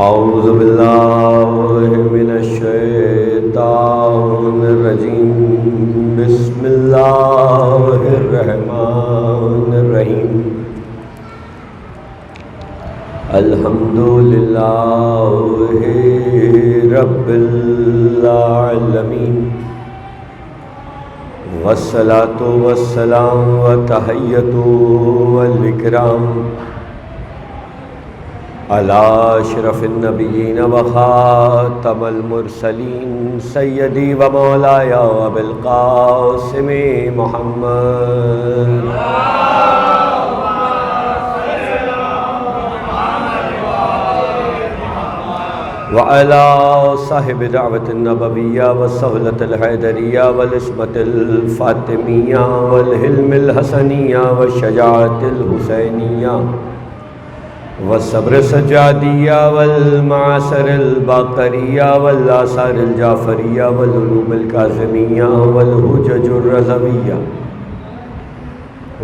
اعوذ باللہ من الشیطان الرجیم بسم اللہ الرحمن الرحیم الحمد للہ رب العالمین والصلاة والسلام والتحیۃ والاکرام علی اشرف النبیین وخاتم المرسلین سیدی و مولایا ابی القاسم محمد وعلی صاحب دعوت النبویہ والصولۃ الحیدریہ والعصمۃ الفاطمیہ والحلم الحسنیہ والشجاعۃ الحسینیہ والصبر السجادیہ والمعاصر الباقریہ والآثار الجعفریہ والعلوم الکاظمیہ والحجج الرضویہ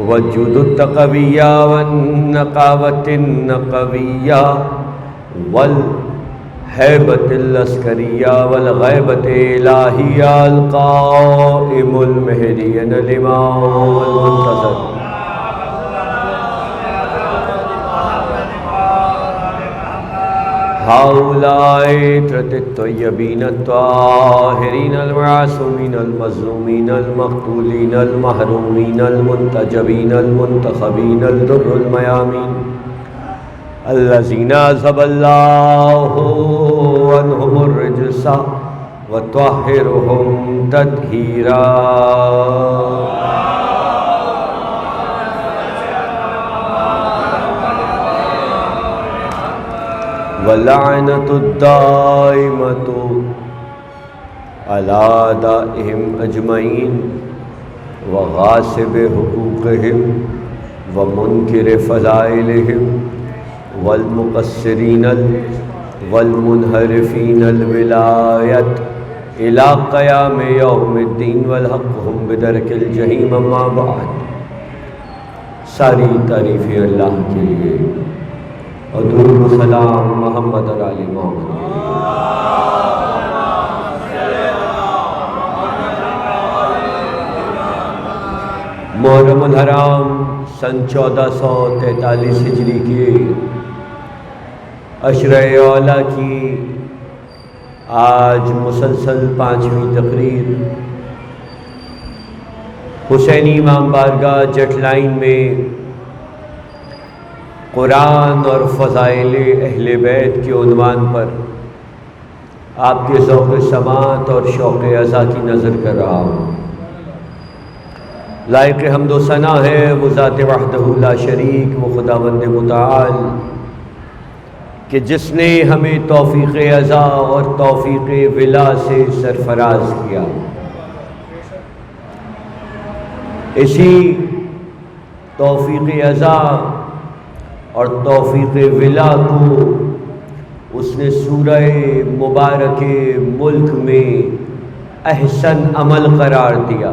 والجود التقویہ والنقاوۃ النقویہ والہیبۃ العسکریہ والغیبۃ الہیہ القائم المہدی الامام المنتظر هؤلاء عطرة الطيبين الطاهرين المعصومين المظلومين المقتولين المحرومين المنتجبين المنتخبين الدر الميامين الذين أذهب الله عنهم الرجس وطهرهم تطهيرا واللعنۃ الدائمۃ علی اعدائہم اجمعین وغاصب حقوقہم ومنکر فضائلہم والمقصرین والمنحرفین الولایۃ الی قیام یوم الدین والحق ہم بدرک الجحیم اما بعد۔ ساری تعریفیں اللہ کے لیے اور درود و سلام محمد اور آل محمد۔ محرم الحرام سن 1443 ہجری کے عشرہ اولیٰ کی آج مسلسل 5ویں تقریر حسینی امام بارگاہ جٹ لائن میں قرآن اور فضائل اہل بیت کے عنوان پر آپ کے ذوق سماعت اور شوق عزا کی نظر کر رہا ہوں۔ لائق حمد و ثنا ہے وہ ذات وحدہ لا شریک، وہ خداوند متعال کہ جس نے ہمیں توفیق عزا اور توفیق ولا سے سرفراز کیا۔ اسی توفیق عزا اور توفیق ولا کو اس نے سورہ مبارک ملک میں احسن عمل قرار دیا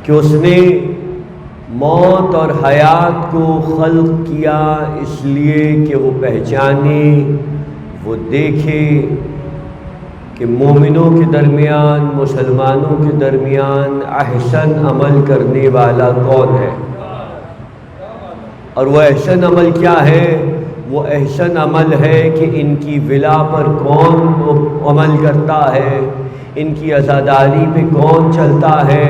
کہ اس نے موت اور حیات کو خلق کیا اس لیے کہ وہ پہچانے، وہ دیکھے کہ مومنوں کے درمیان، مسلمانوں کے درمیان احسن عمل کرنے والا کون ہے۔ اور وہ احسن عمل کیا ہے؟ وہ احسن عمل ہے کہ ان کی ولا پر کون عمل کرتا ہے، ان کی عزاداری پہ کون چلتا ہے،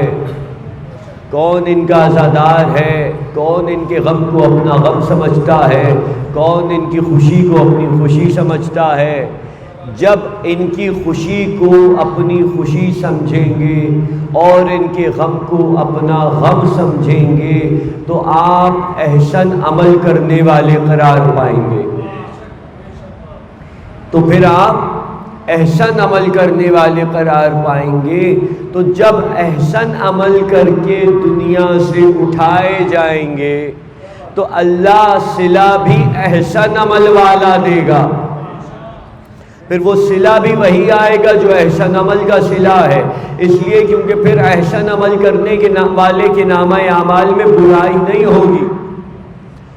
کون ان کا عزادار ہے، کون ان کے غم کو اپنا غم سمجھتا ہے، کون ان کی خوشی کو اپنی خوشی سمجھتا ہے۔ جب ان کی خوشی کو اپنی خوشی سمجھیں گے اور ان کے غم کو اپنا غم سمجھیں گے تو آپ احسن عمل کرنے والے قرار پائیں گے۔ تو پھر آپ احسن عمل کرنے والے قرار پائیں گے تو جب احسن عمل کر کے دنیا سے اٹھائے جائیں گے تو اللہ صلہ بھی احسن عمل والا دے گا۔ پھر وہ صلہ بھی وہی آئے گا جو احسن عمل کا صلہ ہے، اس لیے کیونکہ پھر احسن عمل کرنے کے والے کے نامہ اعمال میں برائی نہیں ہوگی،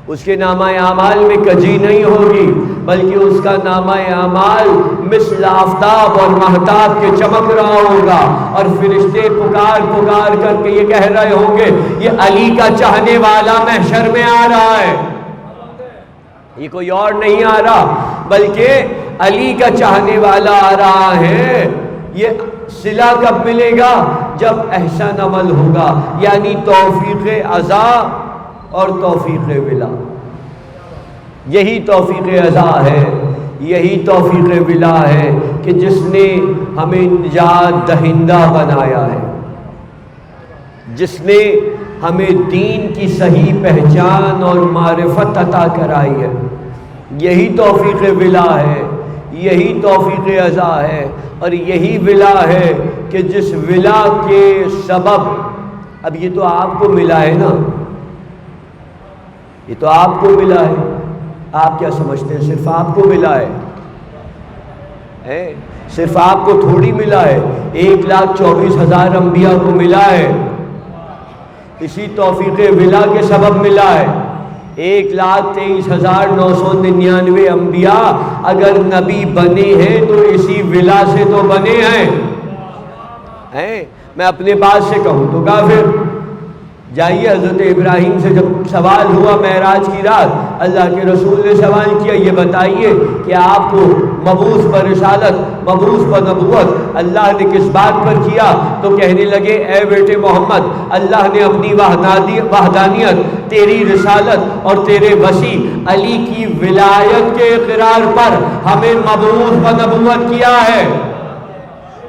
اس کے نامہ اعمال میں کجی نہیں ہوگی، بلکہ اس کا نامہ اعمال مثل آفتاب اور مہتاب کے چمک رہا ہوگا، اور فرشتے پکار پکار کر کے یہ کہہ رہے ہوں گے یہ علی کا چاہنے والا محشر میں آ رہا ہے، یہ کوئی اور نہیں آ رہا بلکہ علی کا چاہنے والا آ رہا ہے۔ یہ صلہ کب ملے گا؟ جب احسن عمل ہوگا، یعنی توفیق عزا اور توفیق ولا۔ یہی توفیق عزا ہے، یہی توفیق ولا ہے کہ جس نے ہمیں نجات دہندہ بنایا ہے، جس نے ہمیں دین کی صحیح پہچان اور معرفت عطا کرائی ہے، یہی توفیق ولا ہے، یہی توفیق عزا ہے، اور یہی ولا ہے کہ جس ولا کے سبب، اب یہ تو آپ کو ملا ہے نا، یہ تو آپ کو ملا ہے، آپ کیا سمجھتے ہیں صرف آپ کو ملا ہے؟ صرف آپ کو تھوڑی ملا ہے، 1,24,000 انبیاء کو ملا ہے، اسی توفیق ولا کے سبب ملا ہے۔ 1,23,999 انبیاء اگر نبی بنے ہیں تو اسی ولا سے تو بنے ہیں۔ میں اپنے بات سے کہوں تو کافر۔ جائیے حضرت ابراہیم سے جب سوال ہوا معراج کی رات، اللہ کے رسول نے سوال کیا یہ بتائیے کہ آپ کو مبعوث پر رسالت، مبعوث پر نبوت اللہ نے کس بات پر کیا؟ تو کہنے لگے اے بیٹے محمد، اللہ نے اپنی وحدانیت، تیری رسالت اور تیرے وسیع علی کی ولایت کے اقرار پر ہمیں مبعوث پر نبوت کیا ہے۔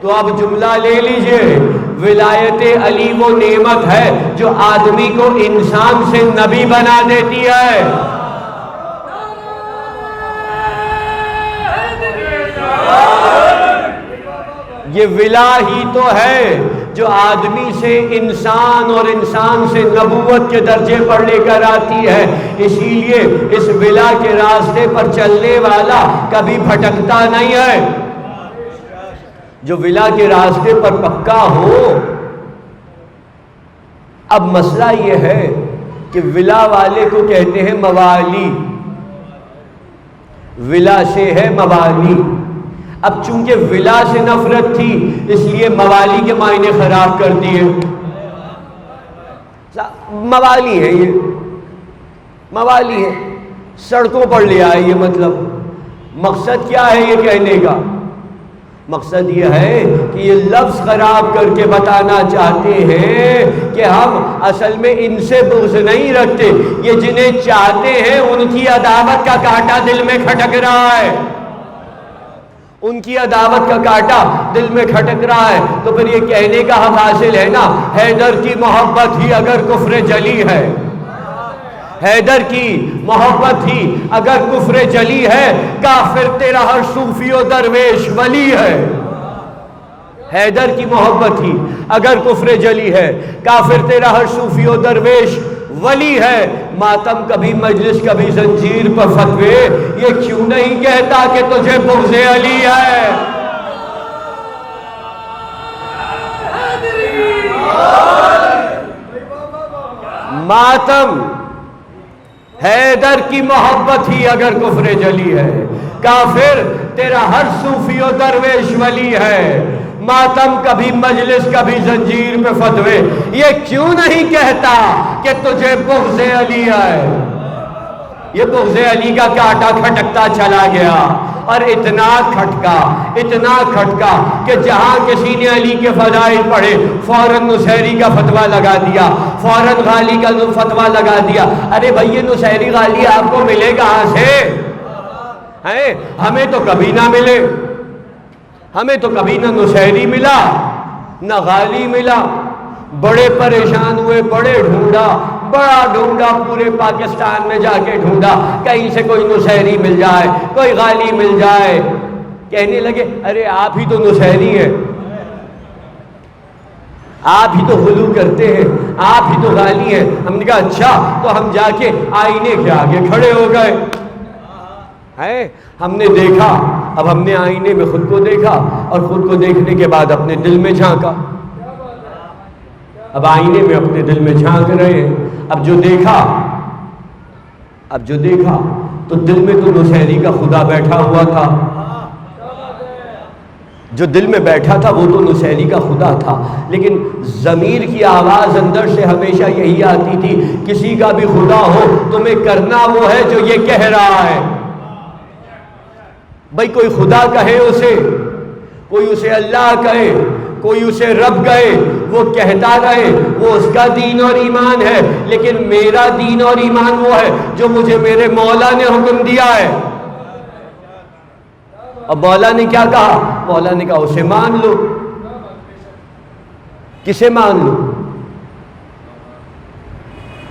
تو اب جملہ لے لیجئے، ولایت علی وہ نعمت ہے جو آدمی کو انسان سے نبی بنا دیتی ہے۔ یہ ولا ہی تو ہے جو آدمی سے انسان اور انسان سے نبوت کے درجے پر لے کر آتی ہے۔ اسی لیے اس ولا کے راستے پر چلنے والا کبھی بھٹکتا نہیں ہے۔ جو ولا کے راستے پر پکا ہو۔ اب مسئلہ یہ ہے کہ ولا والے کو کہتے ہیں موالی، ولا سے ہے موالی۔ اب چونکہ ولا سے نفرت تھی اس لیے موالی کے معنی خراب کر دیے۔ موالی ہے، یہ موالی ہے، سڑکوں پر لے آئے یہ مطلب۔ مقصد کیا ہے یہ کہنے کا؟ مقصد یہ ہے کہ یہ لفظ خراب کر کے بتانا چاہتے ہیں کہ ہم اصل میں ان سے بغض نہیں رکھتے، یہ جنہیں چاہتے ہیں ان کی عداوت کا کانٹا دل میں کھٹک رہا ہے، ان کی عداوت کا کانٹا دل میں کھٹک رہا ہے۔ تو پھر یہ کہنے کا حق حاصل ہے نا، حیدر کی محبت ہی اگر کفر جلی ہے، حیدر کی محبت ہی اگر کفر جلی ہے، کافر تیرا ہر صوفی و درویش ولی ہے۔ حیدر کی محبت ہی اگر کفر جلی ہے، کافر تیرا ہر صوفی و درویش ولی ہے۔ ماتم کبھی مجلس کبھی زنجیر پر فتوے، یہ کیوں نہیں کہتا کہ تجھے بغض علی ہے؟ ماتم حیدر کی محبت ہی اگر کفر جلی ہے، کافر تیرا ہر صوفی و درویش ولی ہے۔ ماتم کبھی مجلس کبھی زنجیر پہ فتوے، یہ کیوں نہیں کہتا کہ تجھے بغض علی ہے؟ یہ بغض علی کا کانٹا کھٹکتا چلا گیا، اور اتنا کھٹکا کہ جہاں کسی نے علی کے فضائل پڑھے فوراً نصیری کا فتویٰ لگا دیا، فوراً غالی کا فتویٰ لگا دیا۔ ارے بھائی یہ نصیری غالی آپ کو ملے کہاں سے؟ ہمیں تو کبھی نہ ملے، ہمیں تو کبھی نہ نصیری ملا نہ غالی ملا۔ بڑے پریشان ہوئے، بڑا ڈھونڈا، پورے پاکستان میں جا کے ڈھونڈا، کہیں سے کوئی نصیری مل جائے، کوئی غالی مل جائے۔ کہنے لگے ارے آپ ہی تو نصیری ہیں، آپ ہی تو غلو کرتے ہیں، آپ ہی تو غالی ہیں۔ ہم نے کہا اچھا، تو ہم جا کے آئینے کے آگے کھڑے ہو گئے۔ ہم نے دیکھا، اب ہم نے آئینے میں خود کو دیکھا، اور خود کو دیکھنے کے بعد اپنے دل میں جھانکا۔ اب آئینے میں اپنے دل میں جھانک رہے ہیں۔ اب جو دیکھا تو دل میں تو نصیری کا خدا بیٹھا ہوا تھا، جو دل میں بیٹھا تھا وہ تو نصیری کا خدا تھا، لیکن ضمیر کی آواز اندر سے ہمیشہ یہی آتی تھی کسی کا بھی خدا ہو تمہیں کرنا وہ ہے جو یہ کہہ رہا ہے۔ بھئی کوئی خدا کہے اسے، کوئی اسے اللہ کہے، کوئی اسے رب کہے، وہ کہتا رہے، وہ اس کا دین اور ایمان ہے، لیکن میرا دین اور ایمان وہ ہے جو مجھے میرے مولا نے حکم دیا ہے۔ اب مولا نے کیا کہا؟ مولا نے کہا اسے مان لو۔ کسے مان لو؟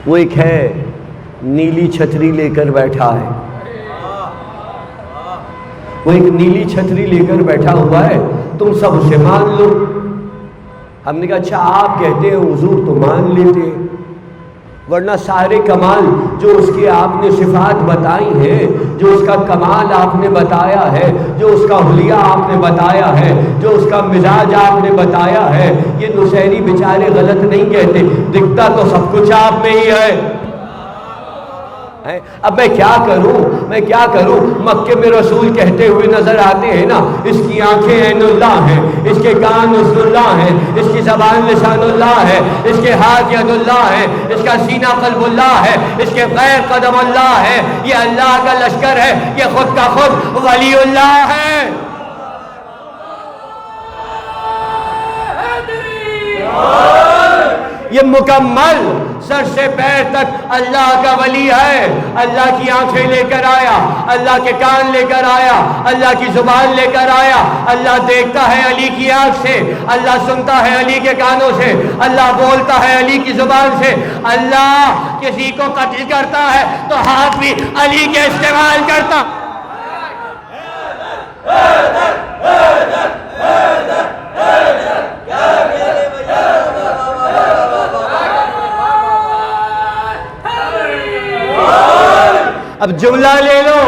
وہ ایک ہے نیلی چھتری لے کر بیٹھا ہے، وہ ایک نیلی چھتری لے کر بیٹھا ہوا ہے، تم سب اسے مان لو۔ ہم نے کہا اچھا آپ کہتے ہیں حضور تو مان لیتے، ورنہ سارے کمال جو اس کی آپ نے صفات بتائی ہیں، جو اس کا کمال آپ نے بتایا ہے، جو اس کا حلیہ آپ نے بتایا ہے، جو اس کا مزاج آپ نے بتایا ہے، یہ نصیری بیچارے غلط نہیں کہتے، دکھتا تو سب کچھ آپ میں ہی ہے۔ اب میں کیا کروں، میں کیا کروں؟ مکے میں رسول کہتے ہوئے نظر آتے ہیں نا، اس کی آنکھیں عین اللہ ہیں، اس کے کان حسن اللہ ہیں، اس کی زبان لسان اللہ ہے، اس کے ہاتھ ید اللہ ہے، اس کا سینہ قلب اللہ ہے، اس کے پیر قدم اللہ ہے، یہ اللہ کا لشکر ہے، یہ خود کا خود ولی اللہ ہے۔ یہ مکمل سر سے پیر تک اللہ کا ولی ہے۔ اللہ کی آنکھیں لے کر آیا، اللہ کے کان لے کر آیا، اللہ کی زبان لے کر آیا، اللہ دیکھتا ہے علی کی آنکھ سے، اللہ سنتا ہے علی کے کانوں سے، اللہ بولتا ہے علی کی زبان سے، اللہ کسی کو قتل کرتا ہے تو ہاتھ بھی علی کے استعمال کرتا۔ اب جملہ لے لو،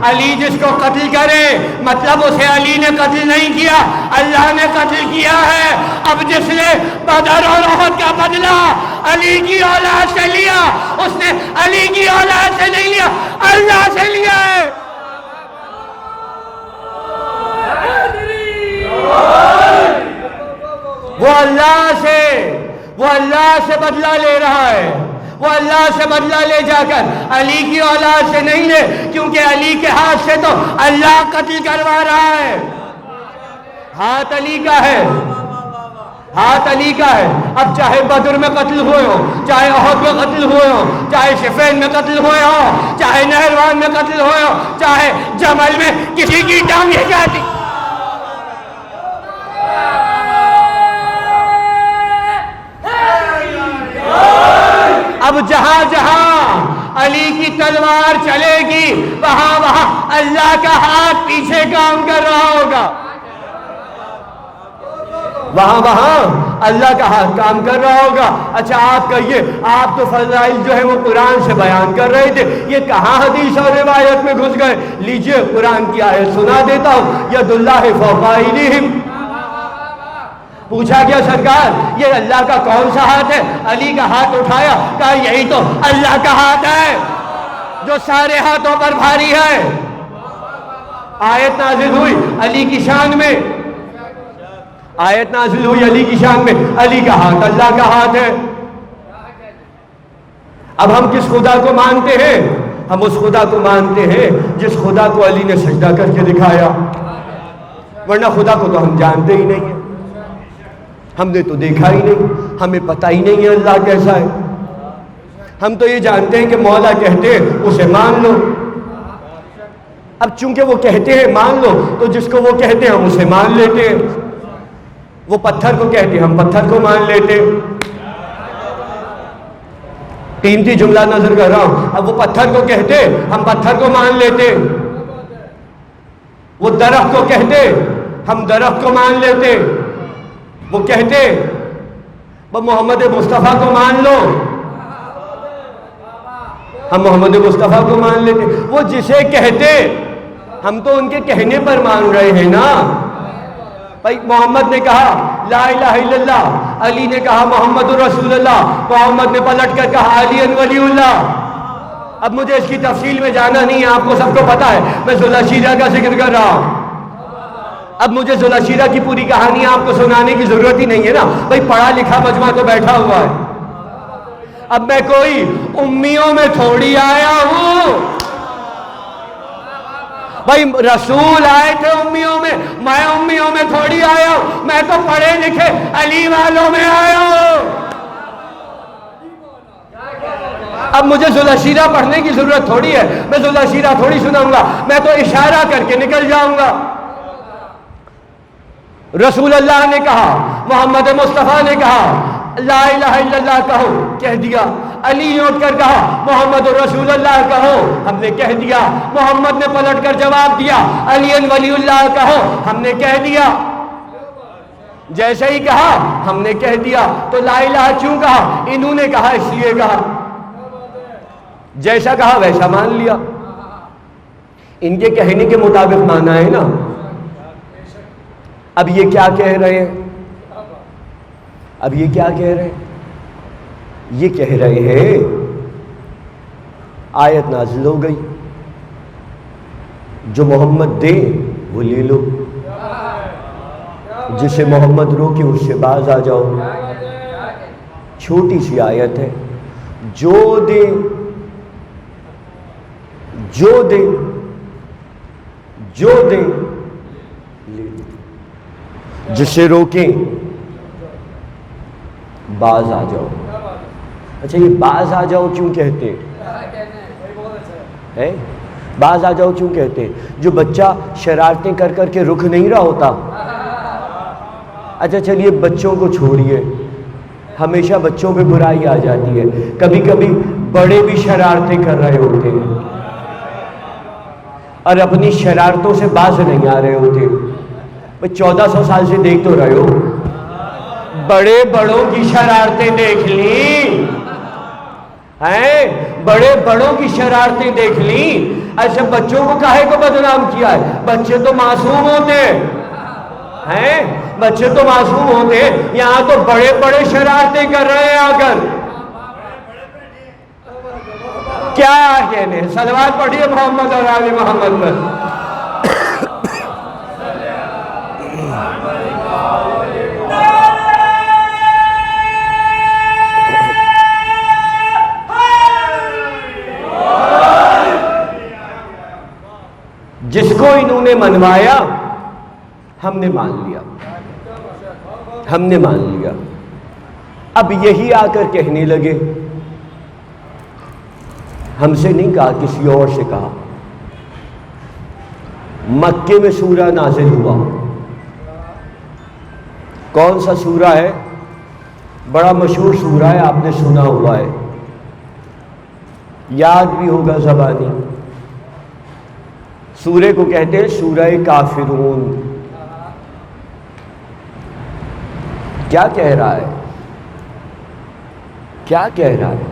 علی جس کو قتل کرے مطلب اسے علی نے قتل نہیں کیا، اللہ نے قتل کیا ہے۔ اب جس نے بدر اور احد کا بدلہ علی کی اولاد سے لیا، اس نے علی کی اولاد سے نہیں لیا، اللہ سے لیا ہے۔ وہ اللہ سے بدلہ لے رہا ہے، وہ اللہ سے بدلہ لے جا کر علی کی اولاد سے نہیں لے، کیونکہ علی کے ہاتھ سے تو اللہ قتل کروا رہا ہے۔ ہاتھ علی کا ہے، ہاتھ علی کا ہے۔ اب چاہے بدر میں قتل ہوئے ہو، چاہے احد میں قتل ہوئے ہو، چاہے صفین میں قتل ہوئے ہو، چاہے نہروان میں قتل ہوئے ہو، چاہے جمل میں کسی کی ٹانگیں کاٹی، اب جہاں جہاں علی کی تلوار چلے گی وہاں وہاں اللہ کا ہاتھ پیچھے کام کر رہا ہوگا، وہاں وہاں اللہ کا ہاتھ کام کر رہا ہوگا۔ اچھا آپ کہیے، آپ تو فضائل جو ہے وہ قرآن سے بیان کر رہے تھے، یہ کہاں حدیث اور روایت میں گھس گئے؟ لیجئے قرآن کی آیت سنا دیتا ہوں، ید اللہ فوق ایدیہم۔ پوچھا گیا سرکار یہ اللہ کا کون سا ہاتھ ہے؟ علی کا ہاتھ اٹھایا، کہا یہی تو اللہ کا ہاتھ ہے جو سارے ہاتھوں پر بھاری ہے۔ آیت نازل ہوئی علی کی شان میں، آیت نازل ہوئی علی کی شان میں، علی کا ہاتھ اللہ کا ہاتھ ہے۔ اب ہم کس خدا کو مانتے ہیں؟ ہم اس خدا کو مانتے ہیں جس خدا کو علی نے سجدہ کر کے دکھایا، ورنہ خدا کو تو ہم جانتے ہی نہیں ہیں، ہم نے تو دیکھا ہی نہیں، ہمیں پتہ ہی نہیں ہے اللہ کیسا ہے۔ ہم تو یہ جانتے ہیں کہ مولا کہتے ہیں اسے مان لو، اب چونکہ وہ کہتے ہیں مان لو تو جس کو وہ کہتے ہیں ہم اسے مان لیتے ہیں۔ وہ پتھر کو کہتے ہیں ہم پتھر کو مان لیتے۔ قیمتی جملہ نظر کر رہا ہوں، اب وہ پتھر کو کہتے ہم پتھر کو مان لیتے، وہ درخت کو کہتے ہم درخت کو مان لیتے، وہ کہتے وہ محمد مصطفیٰ کو مان لو، ہم محمد مصطفیٰ کو مان لیتے۔ وہ جسے کہتے ہم تو ان کے کہنے پر مان رہے ہیں نا۔ بھائی محمد نے کہا لا الہ الا اللہ، علی نے کہا محمد رسول اللہ، محمد نے پلٹ کر کہا علی ولی اللہ۔ اب مجھے اس کی تفصیل میں جانا نہیں ہے، آپ کو سب کو پتا ہے، میں ذوالعشیرہ کا ذکر کر رہا ہوں۔ اب مجھے ذوالعشیرہ کی پوری کہانی آپ کو سنانے کی ضرورت ہی نہیں ہے نا، بھائی پڑھا لکھا مجمع تو بیٹھا ہوا ہے۔ اب میں کوئی امیوں میں تھوڑی آیا ہوں، بھائی رسول آئے تھے امیوں میں امیوں میں تھوڑی آیا ہوں، میں تو پڑھے لکھے علی والوں میں آیا ہوں۔ اب مجھے ذوالعشیرہ پڑھنے کی ضرورت تھوڑی ہے، میں ذوالعشیرہ تھوڑی سناؤں گا، میں تو اشارہ کر کے نکل جاؤں گا۔ رسول اللہ نے کہا، محمد مصطفیٰ نے کہا لا الہ الا اللہ کہو، کہہ دیا۔ علی نے اٹھ کر کہا محمد رسول اللہ کہو، ہم نے کہہ دیا۔ محمد نے پلٹ کر جواب دیا علی ولی اللہ کہو، ہم نے کہہ دیا۔ جیسے ہی کہا ہم نے کہہ دیا۔ تو لا الہ کیوں کہا؟ انہوں نے کہا اس لیے کہا، جیسا کہا ویسا مان لیا۔ ان کے کہنے کے مطابق مانا ہے نا۔ اب یہ کیا کہہ رہے ہیں؟ اب یہ کیا کہہ رہے ہیں؟ یہ کہہ رہے ہیں آیت نازل ہو گئی، جو محمد دے وہ لے لو، جسے محمد روکے اس سے باز آ جاؤ۔ چھوٹی سی آیت ہے، جو دے جو دے جو دے لے لو، جسے روکیں باز آ جاؤ۔ اچھا یہ باز آ جاؤ کیوں کہتے ہیں؟ باز آ جاؤ کیوں کہتے ہیں؟ جو بچہ شرارتیں کر کر کے رک نہیں رہا ہوتا۔ اچھا چلیے بچوں کو چھوڑیے، ہمیشہ بچوں پہ برائی آ جاتی ہے، کبھی کبھی بڑے بھی شرارتیں کر رہے ہوتے ہیں اور اپنی شرارتوں سے باز نہیں آ رہے ہوتے۔ 1400 سال سے دیکھ تو رہے ہو، بڑے بڑوں کی شرارتیں دیکھ لیں ہیں، بڑے بڑوں کی شرارتیں دیکھ لیں، ایسے بچوں کو کاہے کو بدنام کیا ہے؟ بچے تو معصوم ہوتے ہیں، بچے تو معصوم ہوتے ہیں، یہاں تو بڑے بڑے شرارتیں کر رہے ہیں آ کر۔ کیا کہنے؟ صلوات پڑھیے محمد اور آل محمد پر۔ جس کو انہوں نے منوایا ہم نے مان لیا، ہم نے مان لیا۔ اب یہی آ کر کہنے لگے، ہم سے نہیں کہا، کسی اور سے کہا۔ مکے میں سورہ نازل ہوا، کون سا سورہ ہے؟ بڑا مشہور سورہ ہے، آپ نے سنا ہوا ہے، یاد بھی ہوگا زبانی۔ سورے کو کہتے ہیں سورہ کافرون۔ کیا کہہ رہا ہے؟ کیا کہہ رہا ہے؟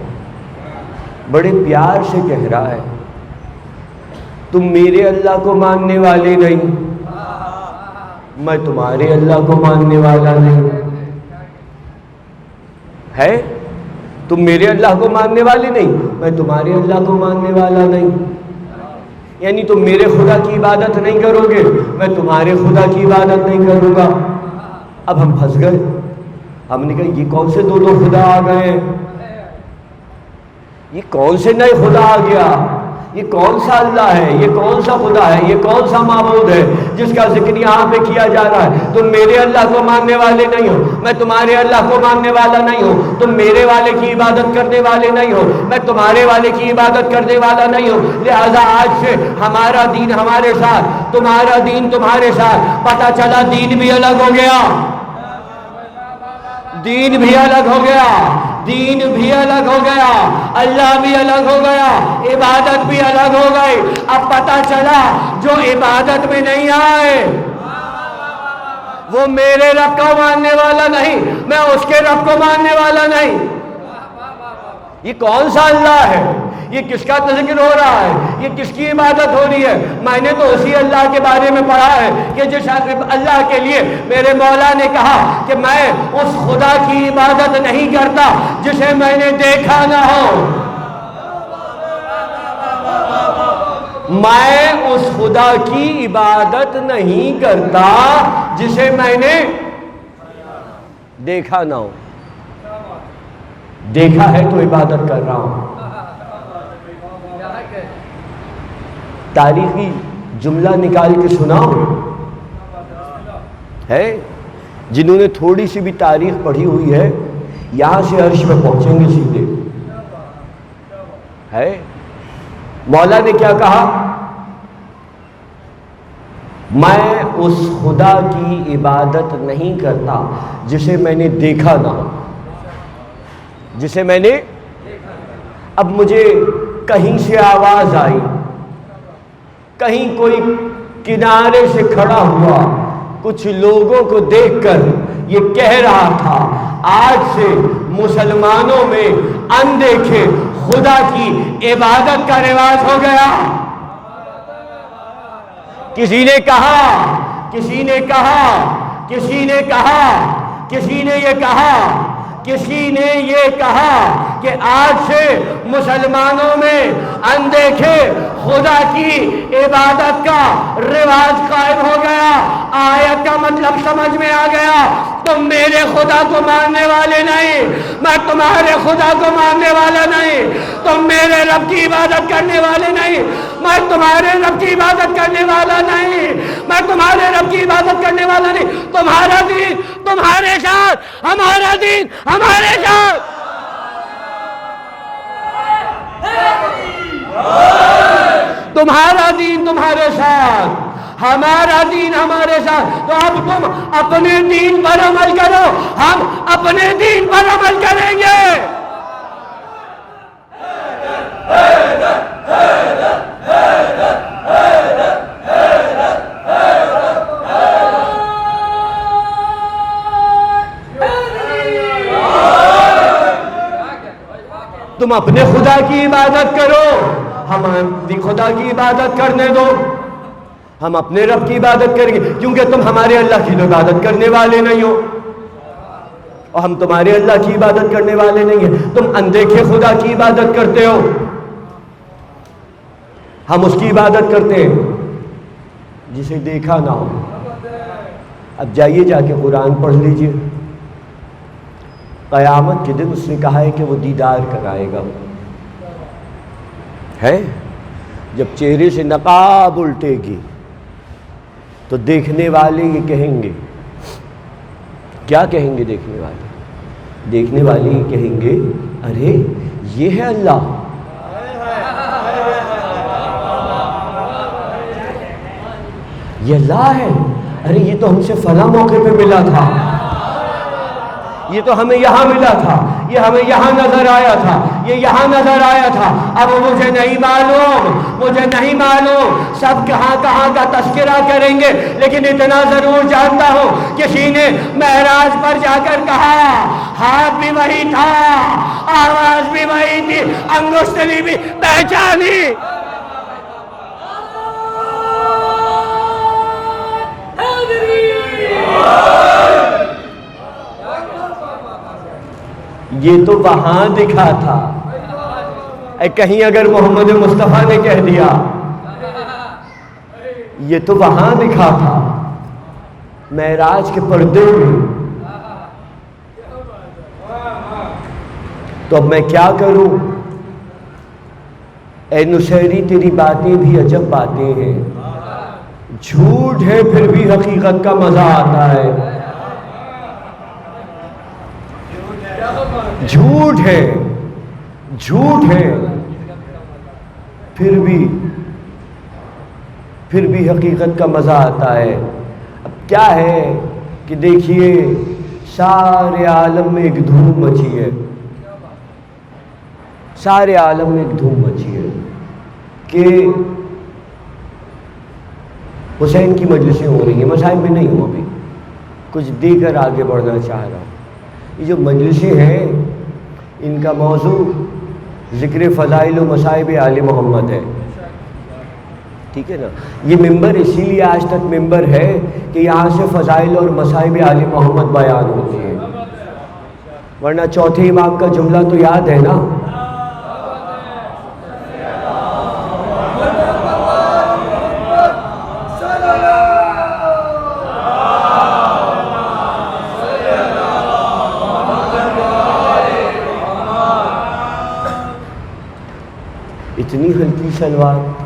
بڑے پیار سے کہہ رہا ہے، تم میرے اللہ کو ماننے والے نہیں، میں تمہارے اللہ کو ماننے والا نہیں ہے۔ تم میرے اللہ کو ماننے والے نہیں، میں تمہارے اللہ کو ماننے والا نہیں، یعنی تم میرے خدا کی عبادت نہیں کرو گے، میں تمہارے خدا کی عبادت نہیں کروں گا۔ اب ہم پھنس گئے، ہم نے کہا یہ کون سے دو خدا آ گئے؟ یہ کون سے نئے خدا آ گیا؟ یہ کون سا اللہ ہے؟ یہ کون سا خدا ہے؟ یہ کون سا معبود ہے جس کا ذکر یہاں پہ کیا جا رہا ہے؟ تم میرے اللہ کو ماننے والے نہیں ہو، میں تمہارے اللہ کو ماننے والا نہیں ہوں، تم میرے والے کی عبادت کرنے والے نہیں ہو، میں تمہارے والے کی عبادت کرنے والا نہیں ہوں، لہذا آج سے ہمارا دین ہمارے ساتھ، تمہارا دین تمہارے ساتھ۔ پتہ چلا دین بھی الگ ہو گیا، دین بھی الگ ہو گیا، دین بھی الگ ہو گیا، اللہ بھی الگ ہو گیا، عبادت بھی الگ ہو گئی۔ اب پتہ چلا جو عبادت میں نہیں آئے وہ میرے رب کو ماننے والا نہیں، میں اس کے رب کو ماننے والا نہیں۔ یہ کون سا اللہ ہے؟ یہ کس کا ذکر ہو رہا ہے؟ یہ کس کی عبادت ہو رہی ہے؟ میں نے تو اسی اللہ کے بارے میں پڑھا ہے کہ جس اللہ کے لیے میرے مولا نے کہا کہ میں اس خدا کی عبادت نہیں کرتا جسے میں نے دیکھا نہ ہو۔ میں اس خدا کی عبادت نہیں کرتا جسے میں نے دیکھا نہ ہو. دیکھا ہے تو عبادت کر رہا ہوں. تاریخی جملہ نکال کے سناؤ ہے. جنہوں نے تھوڑی سی بھی تاریخ پڑھی ہوئی ہے یہاں سے عرش میں پہنچیں گے سیدھے. ہے مولا نے کیا کہا؟ میں اس خدا کی عبادت نہیں کرتا جسے میں نے دیکھا نہ ہو. جسے میں نے اب مجھے کہیں سے آواز آئی, کہیں کوئی کنارے سے کھڑا ہوا کچھ لوگوں کو دیکھ کر یہ کہہ رہا تھا آج سے مسلمانوں میں اندیکھے خدا کی عبادت کا رواج ہو گیا. کسی نے کہا کسی نے کہا کسی نے کہا کسی نے یہ کہا کسی نے یہ کہا کہ آج سے مسلمانوں میں اندیکھے خدا کی عبادت کا رواج قائم ہو گیا. آیت کا مطلب سمجھ میں آ گیا. تم میرے خدا کو ماننے والے نہیں, میں تمہارے خدا کو ماننے والا نہیں. تم میرے رب کی عبادت کرنے والے نہیں, میں تمہارے رب کی عبادت کرنے والا نہیں. میں تمہارے رب کی عبادت کرنے والا نہیں. تمہارا دین تمہارے ساتھ, ہمارا دین ہمارے ساتھ. تمہارا دین تمہارے ساتھ, ہمارا دین ہمارے ساتھ. تو اب تم اپنے دین پر عمل کرو, ہم اپنے دین پر عمل کریں گے. تم اپنے خدا کی عبادت کرو, ہم خدا کی عبادت کرنے دو. ہم اپنے رب کی عبادت کریں گے کیونکہ تم ہمارے اللہ کی عبادت کرنے والے نہیں ہو اور ہم تمہارے اللہ کی عبادت کرنے والے نہیں ہیں. تم اندیکھے خدا کی عبادت کرتے ہو, ہم اس کی عبادت کرتے ہیں جسے دیکھا نہ ہو. اب جائیے جا کے قرآن پڑھ لیجئے. قیامت کے دن اس نے کہا ہے کہ وہ دیدار کرائے گا. ہے جب چہرے سے نقاب الٹے گی تو دیکھنے والے یہ کہیں گے, کیا کہیں گے دیکھنے والے؟ دیکھنے والے یہ کہیں گے ارے یہ ہے اللہ, یہ اللہ ہے. ارے یہ تو ہم سے فلاں موقع پہ ملا تھا, یہ تو ہمیں یہاں ملا تھا, یہ ہمیں یہاں نظر آیا تھا, یہ یہاں نظر آیا تھا. اب مجھے نہیں معلوم, مجھے نہیں معلوم سب کہاں کہاں کا تذکرہ کریں گے, لیکن اتنا ضرور جانتا ہوں کسی نے معراج پر جا کر کہا ہاتھ بھی وہی تھا, آواز بھی وہی تھی, انگشتری بھی پہچانی. یہ تو وہاں دکھا تھا, کہیں اگر محمد مصطفیٰ نے کہہ دیا یہ تو وہاں دکھا تھا معراج کے پردے میں, تو اب میں کیا کروں؟ اے نصیری تیری باتیں بھی عجب باتیں ہیں, جھوٹ ہے پھر بھی حقیقت کا مزہ آتا ہے. جھوٹ ہے, جھوٹ ہے پھر بھی حقیقت کا مزہ آتا ہے. اب کیا ہے کہ دیکھیے سارے عالم میں ایک دھوم مچی ہے, سارے عالم میں ایک دھوم مچی ہے کہ حسین کی مجلسیں ہو رہی ہیں. مسائل میں نہیں ہوں, ابھی کچھ دے کر آگے بڑھنا چاہ رہا ہوں. یہ جو مجلسیں ہیں ان کا موضوع ذکر فضائل و مصائب آل محمد ہے, ٹھیک ہے نا. یہ ممبر اسی لیے آج تک ممبر ہے کہ یہاں سے فضائل اور مصائب آل محمد بیان ہوتی ہیں, ورنہ چوتھے امام کا جملہ تو یاد ہے نا, اتنی ہلکی صلوات.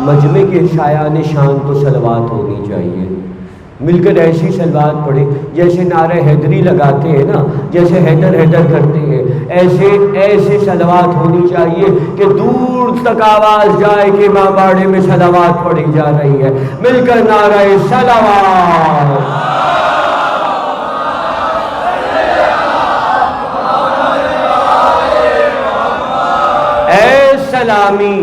مجمع کے شایان شان تو صلوات ہونی چاہیے. مل کر ایسی صلوات پڑھیں جیسے نعرہ حیدری لگاتے ہیں نا، جیسے حیدر حیدر کرتے ہیں، ایسے صلوات ہونی چاہیے کہ دور تک آواز جائے کہ ماں باڑے میں صلوات پڑھی جا رہی ہے. مل کر نعرہ صلوات. اے سلامی،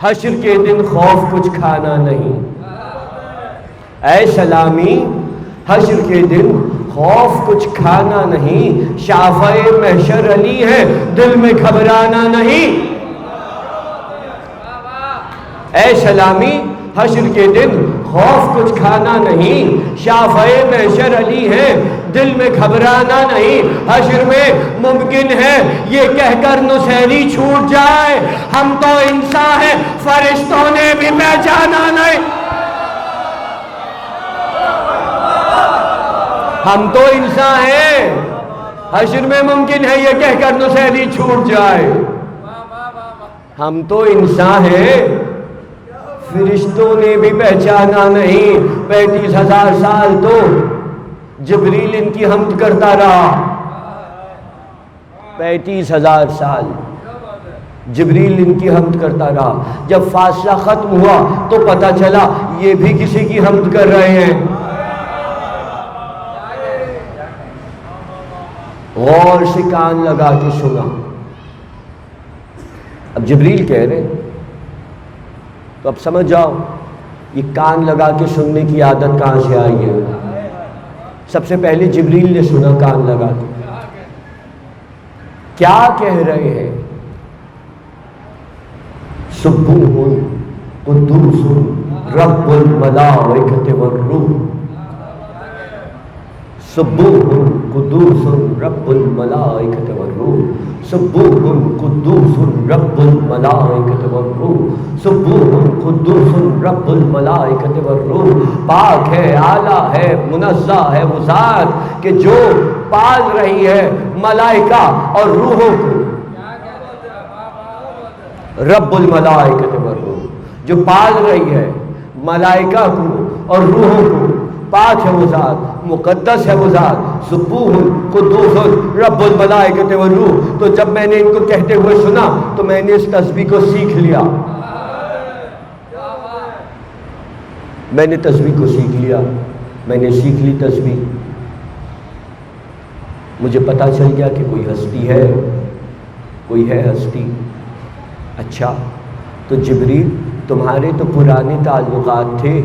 حشر کے دن خوف کچھ کھانا نہیں. اے سلامی، حشر کے دن خوف کچھ کھانا نہیں. شافع محشر علی ہے، دل میں گھبرانا نہیں. اے سلامی، حشر کے دن خوف کچھ کھانا نہیں. شافع محشر علی ہے، دل میں گھبرانا نہیں. حشر میں ممکن ہے یہ کہہ کر نصیری چھوٹ جائے، ہم تو انسان ہیں، فرشتوں نے بھی پہچانا نہیں. ہم تو انسان ہیں، حشر میں ممکن ہے یہ کہہ کر نصیری چھوٹ جائے. ہم تو انسان ہیں، فرشتوں نے بھی پہچانا نہیں. 35,000 سال تو جبریل ان کی حمد کرتا رہا. 35,000 سال جبریل ان کی حمد کرتا رہا. جب فاصلہ ختم ہوا تو پتہ چلا یہ بھی کسی کی حمد کر رہے ہیں. غور سے کان لگا کے سنا. اب جبریل کہہ رہے تو اب سمجھ جاؤ یہ کان لگا کے سننے کی عادت کہاں سے آئی ہے. سب سے پہلے جبریل نے سنا کان لگا کے. کیا کہہ رہے ہیں؟ سبوح قدوس رب الملائکۃ والروح. سبوح قدوس رب الملائکۃ والروح. سبوح قدوس رب الملائکۃ والروح. سبوح قدوس رب الملائکۃ والروح. پاک ہے، اعلیٰ ہے، منزہ ہے وہ ذات کہ جو پال رہی ہے ملائکہ اور روحوں کو. رب الملائکۃ والروح، جو پال رہی ہے ملائکہ کو اور روحوں کو. پاک ہے وہ ذات، مقدس ہے وہ ذات. سبوح قدوس رب الملائکۃ والروح. تو جب میں نے ان کو کہتے ہوئے سنا تو میں نے اس تسبیح کو سیکھ لیا. میں نے تسبیح کو سیکھ لیا. میں نے سیکھ لی تسبیح. مجھے پتہ چل گیا کہ کوئی ہستی ہے، کوئی ہے ہستی. اچھا تو جبریل تمہارے تو پرانے تعلقات تھے،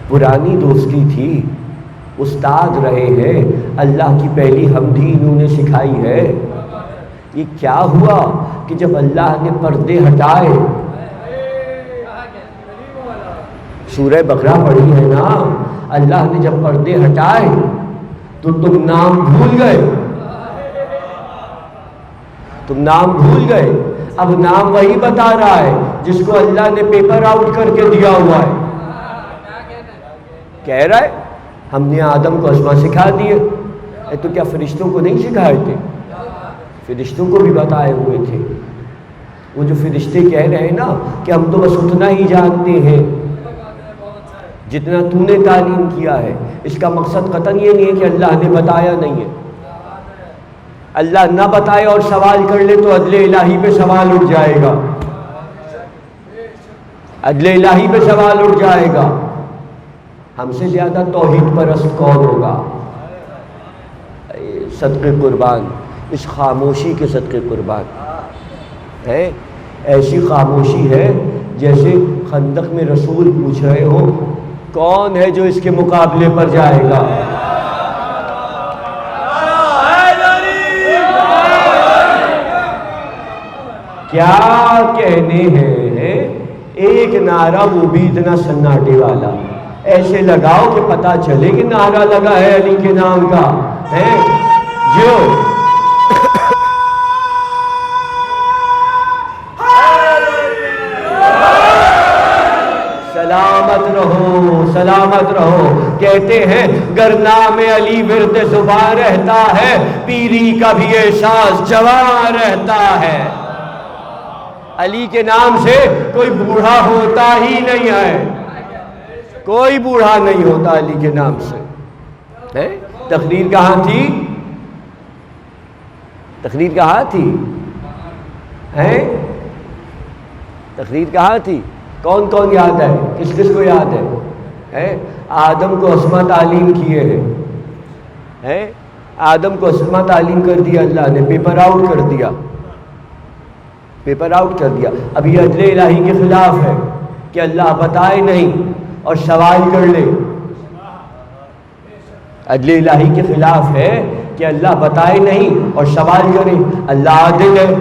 پرانی دوستی تھی، استاد رہے ہیں، اللہ کی پہلی حمدی انہوں نے سکھائی ہے. یہ کیا ہوا کہ جب اللہ نے پردے ہٹائے، سورہ بقرہ پڑھی ہے نا، اللہ نے جب پردے ہٹائے تو تم نام بھول گئے. تم نام بھول گئے. اب نام وہی بتا رہا ہے جس کو اللہ نے پیپر آؤٹ کر کے دیا ہوا ہے. کہہ رہا ہے ہم نے آدم کو اسما سکھا دیے. تو کیا فرشتوں کو نہیں سکھائے تھے؟ فرشتوں کو بھی بتائے ہوئے تھے. وہ جو فرشتے کہہ رہے ہیں نا کہ ہم تو بس اتنا ہی جانتے ہیں جتنا تو نے تعلیم کیا ہے. اس کا مقصد قطعاً یہ نہیں ہے کہ اللہ نے بتایا نہیں ہے. اللہ نہ بتائے اور سوال کر لے تو عدل الہی پہ سوال اٹھ جائے گا. عدل الہی پہ سوال اٹھ جائے گا. ہم سے زیادہ توحید پرست کون ہوگا؟ صدقے قربان، اس خاموشی کے صدقے قربان ہے. ایسی خاموشی ہے جیسے خندق میں رسول پوچھ رہے ہو کون ہے جو اس کے مقابلے پر جائے گا. کیا کہنے ہیں، ایک نعرہ وہ بھی اتنا سناٹے والا. ایسے لگاؤ کہ پتہ چلے کہ نعرہ لگا ہے علی کے نام کا ہے. جو سلامت رہو، سلامت رہو. کہتے ہیں گر نام علی ورد زباں رہتا ہے، پیری کا بھی احساس جوان رہتا ہے۔ علی کے نام سے کوئی بوڑھا ہوتا ہی نہیں ہے، کوئی بوڑھا نہیں ہوتا علی کے نام سے۔ تقریر کہاں تھی؟ تقریر کہاں تھی؟ تقریر کہاں تھی؟ کون کون یاد ہے؟ کس کس کو یاد ہے؟ آدم کو اسما تعلیم کیے ہیں، آدم کو اسما تعلیم کر دیا اللہ نے، پیپر آؤٹ کر دیا، پیپر آؤٹ کر دیا۔ اب یہ عدل الہی کے خلاف ہے کہ اللہ بتائے نہیں اور سوال کر لے۔ عدل الہی کے خلاف ہے کہ اللہ بتائے نہیں اور سوال کرے۔ اللہ عادل ہے،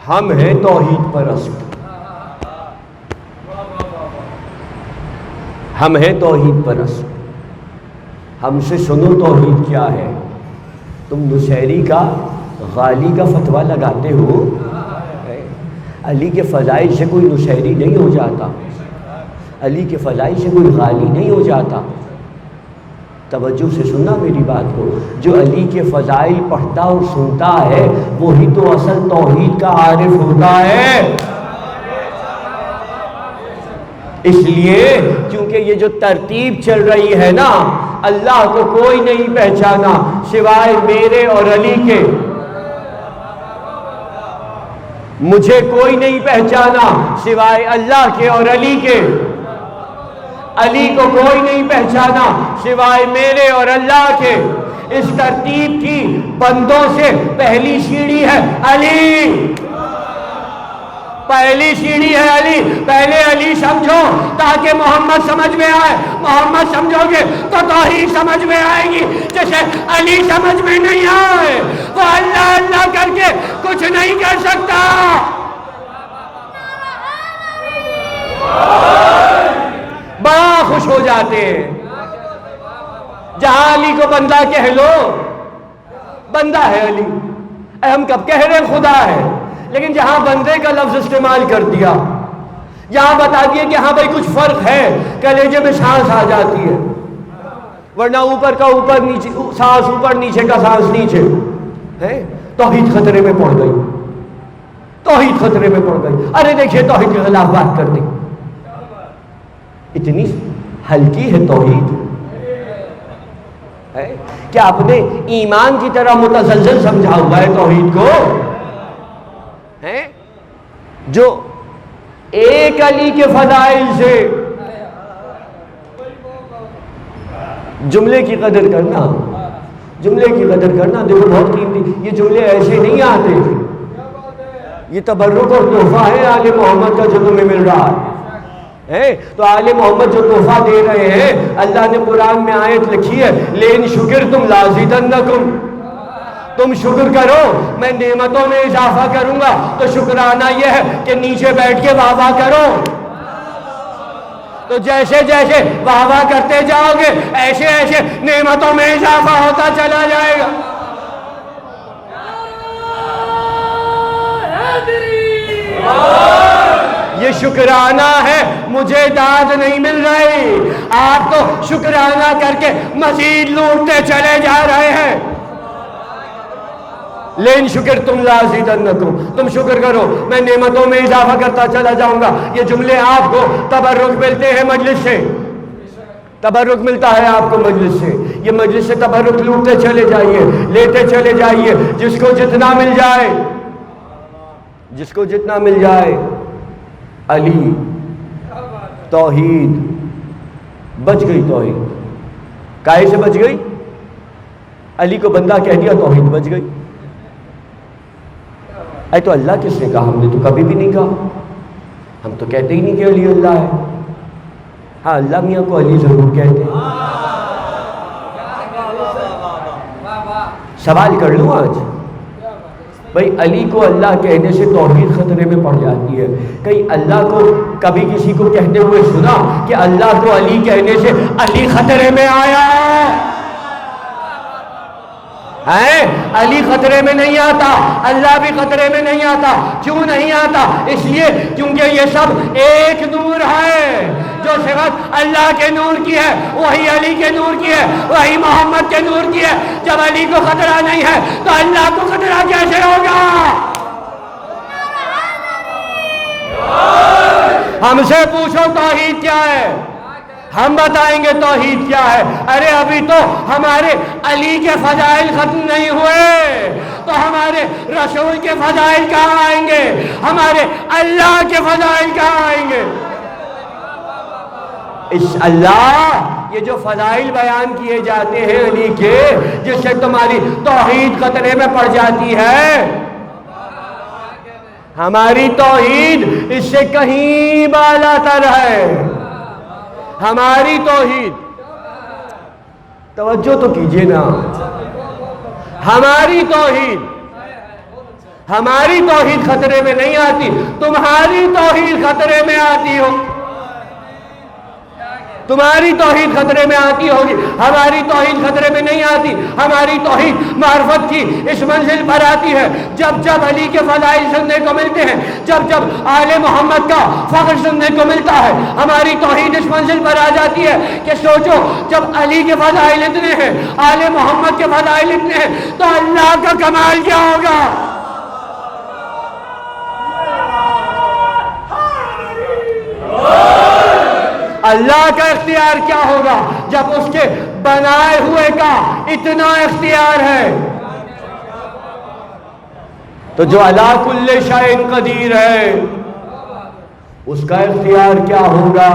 ہم ہیں توحید پرست، ہم ہیں توحید پرست، ہم سے سنو توحید کیا ہے۔ تم نصیری کا غالی کا فتویٰ لگاتے ہو، علی کے فضائل سے کوئی نصیری نہیں ہو جاتا، علی کے فضائل سے کوئی غالی نہیں ہو جاتا۔ توجہ سے سننا میری بات کو، جو علی کے فضائل پڑھتا اور سنتا ہے وہی تو اصل توحید کا عارف ہوتا ہے۔ اس لیے کیونکہ یہ جو ترتیب چل رہی ہے نا، اللہ کو کوئی نہیں پہچانا سوائے میرے اور علی کے، مجھے کوئی نہیں پہچانا سوائے اللہ کے اور علی کے، علی کو کوئی نہیں پہچانا سوائے میرے اور اللہ کے۔ اس ترتیب کی بندوں سے پہلی سیڑھی ہے علی، پہلی سیڑھی ہے علی۔ پہلے علی سمجھو تاکہ محمد سمجھ میں آئے، محمد سمجھو گے تو توحید سمجھ میں آئے گی۔ جیسے علی سمجھ میں نہیں آئے وہ اللہ اللہ کر کے کچھ نہیں کر سکتا۔ بڑا خوش ہو جاتے ہیں جہاں علی کو بندہ کہہ لو، بندہ ہے علی، ہم کب کہہ رہے خدا ہے، لیکن جہاں بندے کا لفظ استعمال کر دیا، جہاں بتا دیا کہ ہاں بھائی کچھ فرق ہے، کلیجے میں سانس آ جاتی ہے، ورنہ اوپر کا اوپر، نیچے سانس اوپر، نیچے کا سانس نیچے ہے، توحید خطرے میں پڑ گئی، توحید خطرے میں پڑ گئی۔ ارے دیکھیے توحید کے خلاف بات کر دی، اتنی ہلکی ہے توحید ہے کہ آپ نے ایمان کی طرح متزلزل سمجھا ہوا ہے توحید کو، ہے جو ایک علی کے فضائل سے جملے کی قدر کرنا، جملے کی قدر کرنا، دیکھو بہت قیمتی، یہ جملے ایسے نہیں آتے، یہ تبرک اور تحفہ ہے آل محمد کا جو تمہیں مل رہا ہے۔ تو آل محمد جو تحفہ دے رہے ہیں، اللہ نے قرآن میں آیت لکھی ہے لئن شکرتم لازیدنکم، تم شکر کرو میں نعمتوں میں اضافہ کروں گا۔ تو شکرانہ یہ ہے کہ نیچے بیٹھ کے واہ واہ کرو، تو جیسے جیسے واہ واہ کرتے جاؤ گے ایسے ایسے نعمتوں میں اضافہ ہوتا چلا جائے گا۔ یہ شکرانہ ہے، مجھے داد نہیں مل رہی، آپ تو شکرانہ کر کے مزید لوٹتے چلے جا رہے ہیں۔ لئن شکرتم لازیدنکم، تم شکر کرو میں نعمتوں میں اضافہ کرتا چلا جاؤں گا۔ یہ جملے آپ کو تبرک ملتے ہیں مجلس سے، تبرک ملتا ہے آپ کو مجلس سے، یہ مجلس سے تبرک لوٹتے چلے جائیے، لیتے چلے جائیے، جس کو جتنا مل جائے، جس کو جتنا مل جائے۔ علی، توحید، بچ گئی توحید، کائے سے بچ گئی؟ علی کو بندہ کہہ دیا توحید بچ گئی۔ اے تو اللہ کس نے کہا؟ ہم نے تو کبھی بھی نہیں کہا، ہم تو کہتے ہی نہیں کہ علی اللہ ہے۔ ہاں اللہ میاں کو علی ضرور کہتے ہیں۔ سوال کر لوں آج، بھئی علی کو اللہ کہنے سے توحید خطرے میں پڑ جاتی ہے، کہیں اللہ کو کبھی کسی کو کہتے ہوئے سنا کہ اللہ کو علی کہنے سے علی خطرے میں آیا ہے؟ علی خطرے میں نہیں آتا، اللہ بھی خطرے میں نہیں آتا۔ کیوں نہیں آتا؟ اس لیے کیونکہ یہ سب ایک نور ہے، جو صفت اللہ کے نور کی ہے وہی علی کے نور کی ہے، وہی محمد کے نور کی ہے۔ جب علی کو خطرہ نہیں ہے تو اللہ کو خطرہ کیسے ہوگا؟ ہم سے پوچھو توحید کیا ہے، ہم بتائیں گے توحید کیا ہے۔ ارے ابھی تو ہمارے علی کے فضائل ختم نہیں ہوئے تو ہمارے رسول کے فضائل کہاں آئیں گے؟ ہمارے اللہ کے فضائل کہاں آئیں گے؟ اس اللہ یہ جو فضائل بیان کیے جاتے ہیں علی کے، جس سے تمہاری توحید خطرے میں پڑ جاتی ہے، ہماری توحید اس سے کہیں بالا تر ہے۔ ہماری توحید، توجہ تو کیجئے نا، ہماری توحید خطرے میں نہیں آتی، تمہاری توحید خطرے میں آتی ہو، تمہاری توحید خطرے میں آتی ہوگی، ہماری توحید خطرے میں نہیں آتی۔ ہماری توحید معرفت کی اس منزل پر آتی ہے جب جب علی کے فضائل سننے کو ملتے ہیں، جب جب آل محمد کا فخر سننے کو ملتا ہے، ہماری توحید اس منزل پر آ جاتی ہے کہ سوچو جب علی کے فضائل اتنے ہیں، آل محمد کے فضائل اتنے ہیں تو اللہ کا کمال کیا ہوگا؟ اللہ کا اختیار کیا ہوگا جب اس کے بنائے ہوئے کا اتنا اختیار ہے؟ تو جو علی کل شیء قدیر ہے اس کا اختیار کیا ہوگا،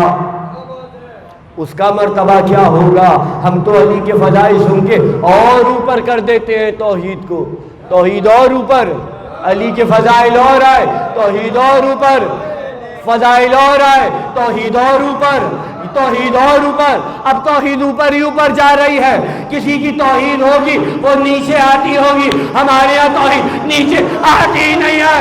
اس کا مرتبہ کیا ہوگا؟ ہم تو علی کے فضائل سن کے اور اوپر کر دیتے ہیں توحید کو، توحید اور اوپر، علی کے فضائل اور آئے توحید اور اوپر، فضائل اور آئے توحید اور اوپر، توحید اور اوپر۔ اب توحید اوپر ہی اوپر جا رہی ہے، کسی کی توحید ہوگی وہ نیچے آتی ہوگی، ہمارے یہاں توحید نیچے آتی ہی نہیں ہے۔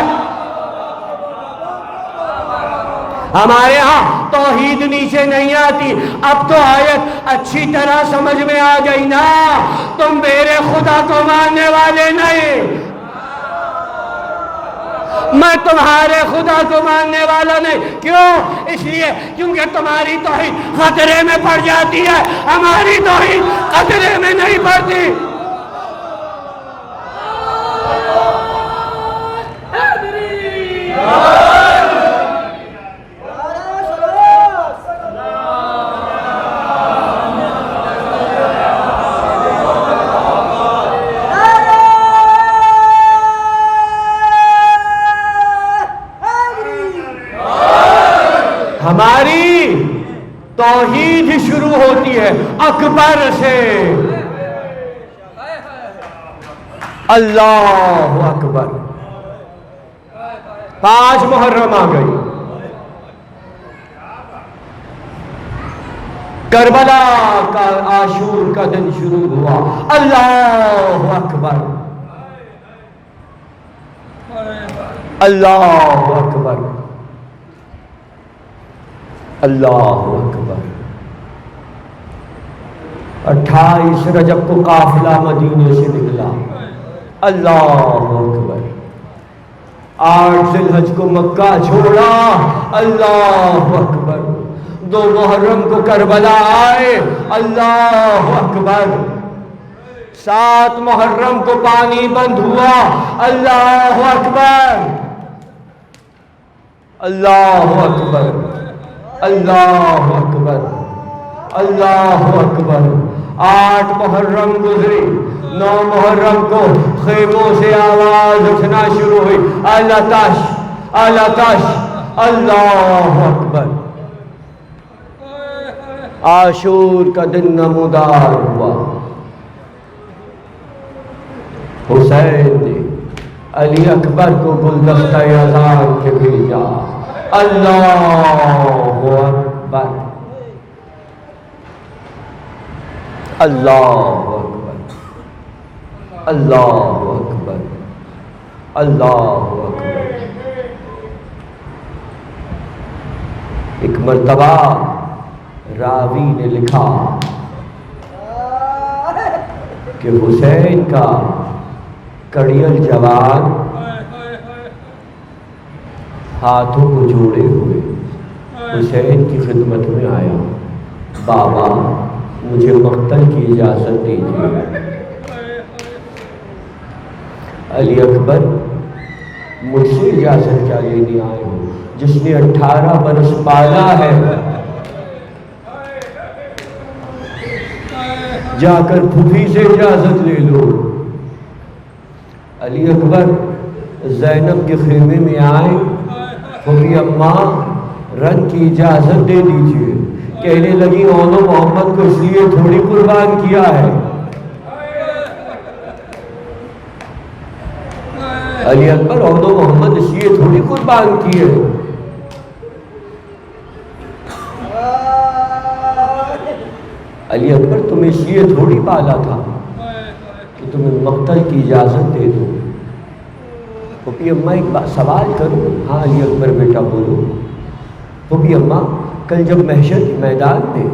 ہمارے ہاں توحید نیچے نہیں آتی۔ اب تو آیت اچھی طرح سمجھ میں آ گئی نا، تم میرے خدا کو ماننے والے نہیں، میں تمہارے خدا کو ماننے والا نہیں۔ کیوں؟ اس لیے کیونکہ تمہاری توحید خطرے میں پڑ جاتی ہے، ہماری توحید خطرے میں نہیں پڑتی۔ ہماری توحید شروع ہوتی ہے اکبر سے، اللہ اکبر۔ 5 محرم آ گئی، کربلا کا عاشور کا دن شروع ہوا، اللہ اکبر، اللہ اکبر، اللہ اکبر۔ 28 رجب کو قافلہ مدینے سے نکلا، اللہ اکبر۔ 8 ذی الحج کو مکہ چھوڑا، اللہ اکبر۔ 2 محرم کو کربلا آئے، اللہ اکبر۔ 7 محرم کو پانی بند ہوا، اللہ اکبر، اللہ اکبر، اللہ اکبر، اللہ اکبر۔ 8 محرم گزری، 9 محرم کو خیموں سے آواز اٹھنا شروع ہوئی، الاتش الاتش، اللہ اکبر۔ عاشور کا دن نمودار ہوا، حسین نے علی اکبر کو گلدستہ اذان کے بھیجا، اللہ اکبر، اللہ اکبر، اللہ اکبر، اللہ اکبر۔ ایک مرتبہ راوی نے لکھا کہ حسین کا کڑیل جوان ہاتھوں کو جوڑے ہوئے حسین کی خدمت میں آیا، بابا مجھے مقتل کی اجازت دیجیے۔ علی اکبر مجھ سے اجازت کیا لینے آئے ہو، جس نے 18 برس پالا ہے، جا کر پھوپھی سے اجازت لے لو۔ علی اکبر زینب کے خیمے میں آئے، پھوپھی اماں رن کی اجازت دے دیجیے۔ کہنے لگی اونو محمد کو اس لیے تھوڑی قربان کیا ہے۔ علی اکبر اونو محمد اس لیے تھوڑی قربان کی ہے۔ علی اکبر تمہیں اس لیے تھوڑی پالا تھا کہ تمہیں مقتل کی اجازت دے دو۔ پھوپھی اماں ایک بات سوال کرو؟ ہاں علی اکبر بیٹا بولو۔ پھوپھی اماں کل جب محشر کے میدان میں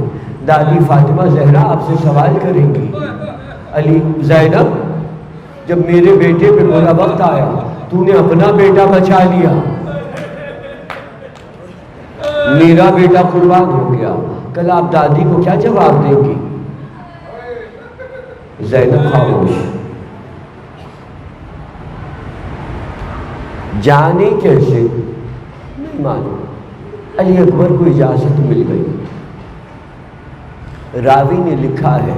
دادی فاطمہ زہرا آپ سے سوال کریں گی، علی زینب جب میرے بیٹے پہ برا وقت آیا تو نے اپنا بیٹا بچا لیا، میرا بیٹا قربان ہو گیا، کل آپ دادی کو کیا جواب دیں گی؟ زینب خاموش۔ جانے کیسے نہیں معلوم، علی اکبر کو اجازت مل گئی۔ راوی نے لکھا ہے،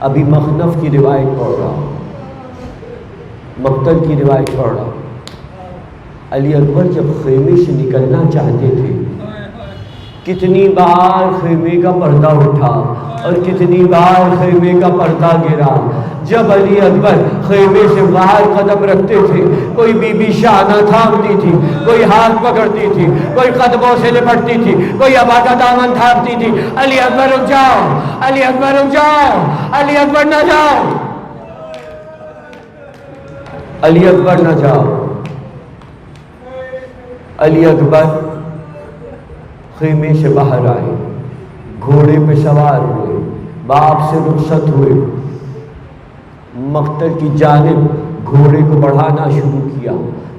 ابھی مخنف کی روایت پڑھ رہا ہوں، مقتل کی روایت پڑھ رہا ہوں۔ علی اکبر جب خیمے سے نکلنا چاہتے تھے، کتنی بار خیمے کا پردہ اٹھا اور کتنی بار خیمے کا پردہ گرا۔ جب علی اکبر خیمے سے باہر قدم رکھتے تھے، کوئی بی بی شانہ تھامتی تھی، کوئی ہاتھ پکڑتی تھی، کوئی قدموں سے لپٹتی تھی، کوئی ابا کا دامن تھامتی تھی، علی اکبر رک جاؤ، علی اکبر رک جاؤ، علی اکبر نہ جاؤ، علی اکبر نہ جاؤ۔ علی اکبر خیمے سے باہر آئے، گھوڑے پہ سوار ہوئے، باپ سے رخصت ہوئے، مقتل کی جانب گھوڑے کو بڑھانا شروع کیا۔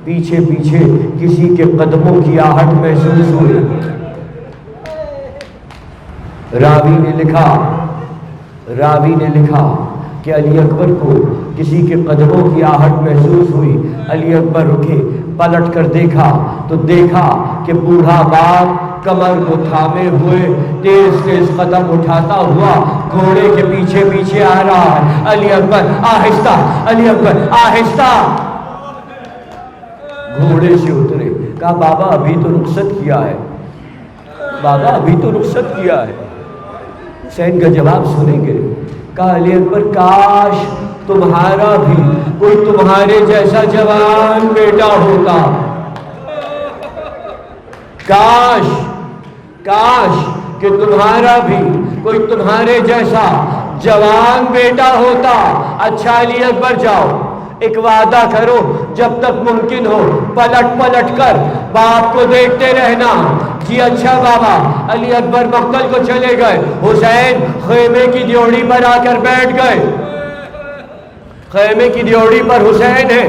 پیچھے پیچھے کسی کے قدموں کی آہٹ محسوس ہوئی۔ راوی نے لکھا کہ علی اکبر کو کسی کے قدموں کی آہٹ محسوس ہوئی۔ علی اکبر رکے، پلٹ کر دیکھا تو دیکھا کہ بوڑھا باپ کمر کو تھامے ہوئے تیز تیز قدم اٹھاتا ہوا گھوڑے کے پیچھے پیچھے آ رہا ہے۔ علی اکبر آہستہ، علی اکبر آہستہ گھوڑے سے اترے، کہا بابا ابھی تو رخصت کیا ہے، بابا ابھی تو رخصت کیا ہے۔ حسین کا جواب سنیں گے؟ کہا علی اکبر کاش تمہارا بھی کوئی تمہارے جیسا جوان بیٹا ہوتا، کاش کہ تمہارا بھی کوئی تمہارے جیسا جوان بیٹا ہوتا۔ اچھا علی اکبر جاؤ، ایک وعدہ کرو، جب تک ممکن ہو پلٹ کر باپ کو دیکھتے رہنا۔ جی اچھا بابا۔ علی اکبر مقتل کو چلے گئے، حسین خیمے کی ڈیوڑی پر آ کر بیٹھ گئے۔ خیمے کی ڈیوڑی پر حسین ہے،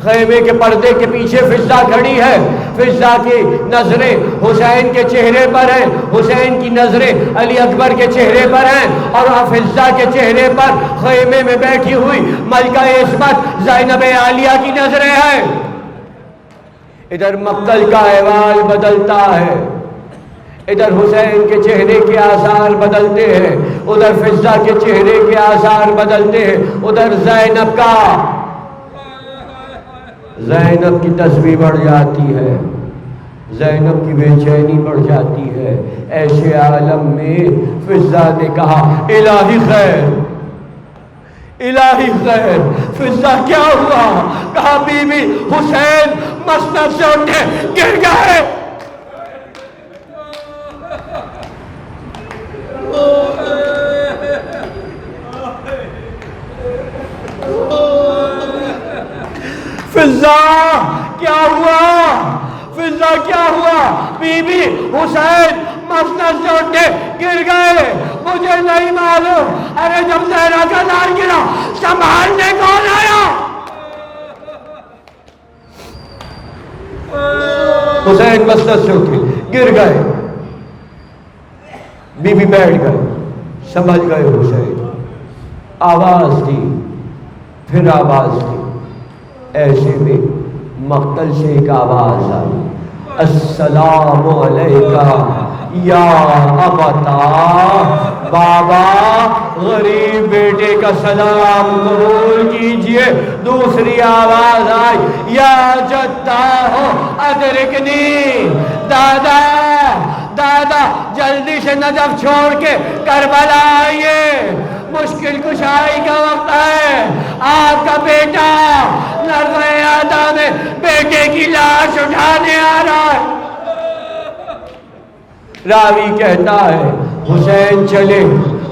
خیمے کے پردے کے پیچھے فضا کھڑی ہے، فضا کی نظریں حسین کے چہرے پر ہیں، حسین کی نظریں علی اکبر کے چہرے پر ہیں، اور فضا کے چہرے پر خیمے میں بیٹھی ہوئی ملکہ عصمت زینب عالیہ کی نظریں ہیں۔ ادھر مقتل کا احوال بدلتا ہے، ادھر حسین کے چہرے کے آثار بدلتے ہیں، ادھر فضا کے چہرے کے آثار بدلتے ہیں، ادھر زینب کی تصویر بڑھ جاتی ہے، زینب کی بے چینی بڑھ جاتی ہے۔ ایسے عالم میں فضا نے کہا الہی خیر، الہی خیر۔ فضا کیا ہوا؟ کہا بی بی حسین مسند سے اٹھے گر گئے۔ فضا کیا ہوا؟ فضا کیا ہوا؟ بی بی حسین مسند سے اٹھے گر گئے۔ مجھے نہیں معلوم۔ ارے جب زہرا کا لال گرا سنبھالنے کون آیا؟ حسین مسند سے اٹھے گر گئے۔ بھی بیٹھ گئے، سمجھ گئے حسین۔ آواز دی، پھر آواز دی، ایسے میں مقتل سے ایک آواز آئی، السلام علیکہ یا ابتا، بابا غریب بیٹے کا سلام قبول کیجئے۔ دوسری آواز آئی، یا جدہ ادرکنی، دادا دادا جلدی سے نجف چھوڑ کے کربلا آئیے، مشکل کشائی کا وقت ہے، آپ کا بیٹا لرزۂ اعدا میں بیٹے کی لاش اٹھانے آ رہا ہے۔ راوی کہتا ہے حسین چلے،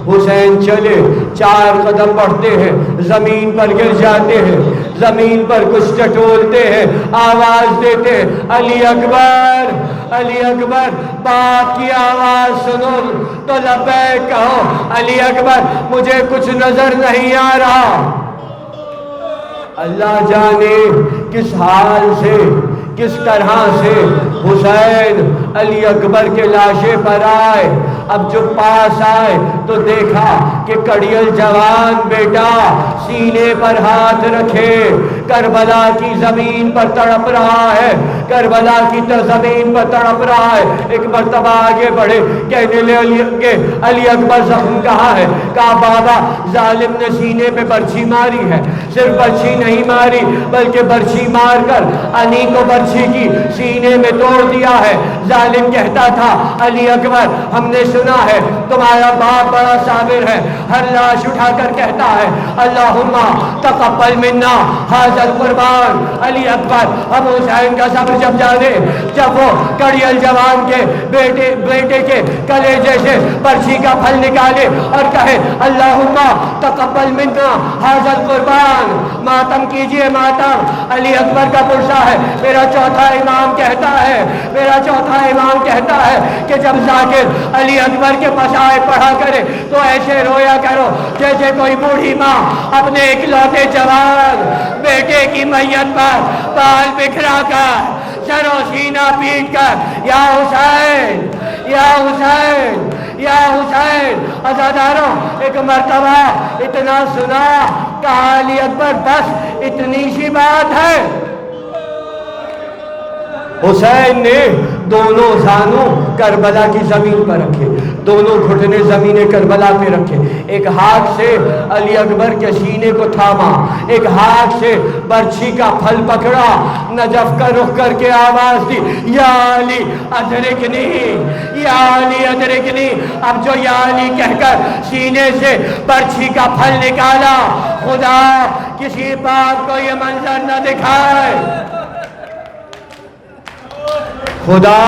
حسین چلے، 4 قدم بڑھتے ہیں، زمین پر گر جاتے ہیں، زمین پر کچھ ٹٹولتے ہیں، آواز دیتے ہیں، علی اکبر علی اکبر۔ باپ کی آواز سنو تو لبیک کہو، علی اکبر مجھے کچھ نظر نہیں آ رہا۔ اللہ جانے کس حال سے، کس طرح سے حسین علی اکبر کے لاشے پر آئے۔ اب جو پاس آئے تو دیکھا کہ کڑیل جوان بیٹا سینے پر ہاتھ رکھے کربلا کی زمین پر تڑپ رہا ہے، کربلا کی زمین پر تڑپ رہا ہے۔ ایک مرتبہ آگے بڑھے، کہنے لگے علی اکبر زخم کہاں ہے؟ کہا بابا ظالم نے سینے پہ برچھی ماری ہے، صرف برچھی نہیں ماری بلکہ برچھی مار کر انی کو برچھی کی سینے میں توڑ دیا ہے۔ ظالم کہتا تھا علی اکبر ہم نے سنا ہے تمہارا باپ بڑا صابر ہے، ہر لاش اٹھا کر کہتا ہے اللہم تقبل منا ھذا القربان۔ علی اکبر اب حسین کا صبر جب جانے، جب وہ کڑیل جوان کے بیٹے کے کلیجے سے برچھی کا پھل نکالے اور کہے اللہم تقبل منا ھذا القربان، ماتم کیجئے ماتم۔ علی اکبر کا پرسہ ہے، میرا چوتھا امام کہتا ہے، میرا چوتھا امام کہتا ہے کہ جب ذاکر علی اکبر کے مسائل پڑھا کرے تو ایسے رویا کرو جیسے کوئی بوڑھی ماں اپنے اکلوتے جوان بیٹے کی میت پر بال بکھرا کر سر و سینہ پیٹ کر یا حسین یا حسین یا حسین۔ عزاداروں ایک مرتبہ اتنا سنا، کہا علی اکبر بس اتنی سی بات ہے۔ حسین نے دونوں زانوں کربلا کی زمین پر رکھے، دونوں گھٹنے زمین کربلا پہ رکھے، ایک ہاتھ سے علی اکبر کے سینے کو تھاما، ایک ہاتھ سے برچھی کا پھل پکڑا، نجف کا رخ کر کے آواز دی یا علی ادرکنی یا علی ادرکنی۔ اب جو یا علی کہہ کر سینے سے برچھی کا پھل نکالا، خدا کسی باپ کو یہ منظر نہ دکھائے، خدا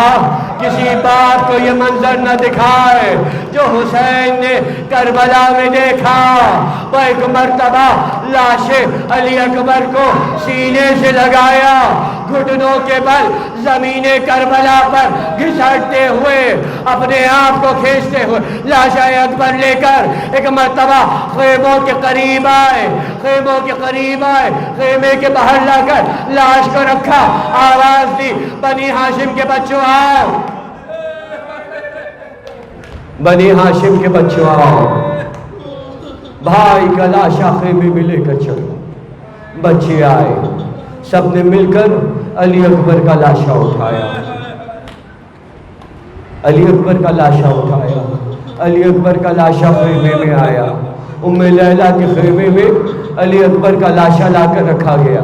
کسی باپ کو یہ منظر نہ دکھائے جو حسین نے کربلا میں دیکھا۔ وہ ایک مرتبہ لاش علی اکبر کو سینے سے لگایا، گھٹنوں کے بل زمین کربلا پر گھسٹتے ہوئے، اپنے آپ کو کھینچتے ہوئے لاش اکبر لے کر ایک مرتبہ خیموں کے قریب آئے، خیموں کے قریب آئے، خیمے کے باہر لا کر لاش کو رکھا، آواز دی بنی ہاشم کے بچوں آؤ، بنی ہاشم کے بچوں آؤ، بھائی کا لاشا خیمے میں لے کر چلو۔ بچے آئے، سب نے مل کر علی اکبر کا لاشا اٹھایا، علی اکبر کا لاشا اٹھایا، علی اکبر کا لاشا خیمے میں آیا، ام لیلہ کے خیمے میں علی اکبر کا لاشا لا کر رکھا گیا۔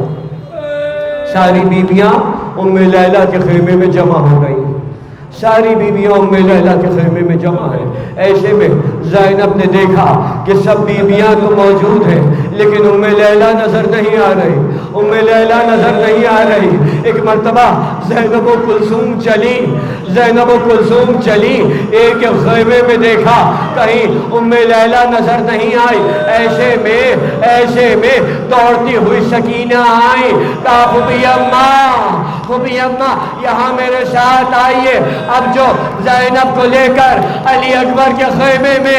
ساری بیویاں ام لیلہ کے خیمے میں جمع ہو گئی، ساری بیویاں ام لیلہ کے خیمے میں جمع ہیں۔ ایسے میں زینب نے دیکھا کہ سب بیویاں تو موجود ہیں لیکن ام لیلہ نظر نہیں آ رہی، ام لیلہ نظر نہیں آ رہی۔ ایک مرتبہ زینب و کلثوم چلی، زینب و کلثوم چلی، ایک خیمے میں دیکھا کہیں ام لیلہ نظر نہیں آئی۔ ایسے میں دوڑتی ہوئی سکینہ آئی، کہا پھوپھی اماں، پھوپھی اماں یہاں میرے ساتھ آئیے۔ اب جو زینب کو لے کر علی اکبر کے خیمے میں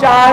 4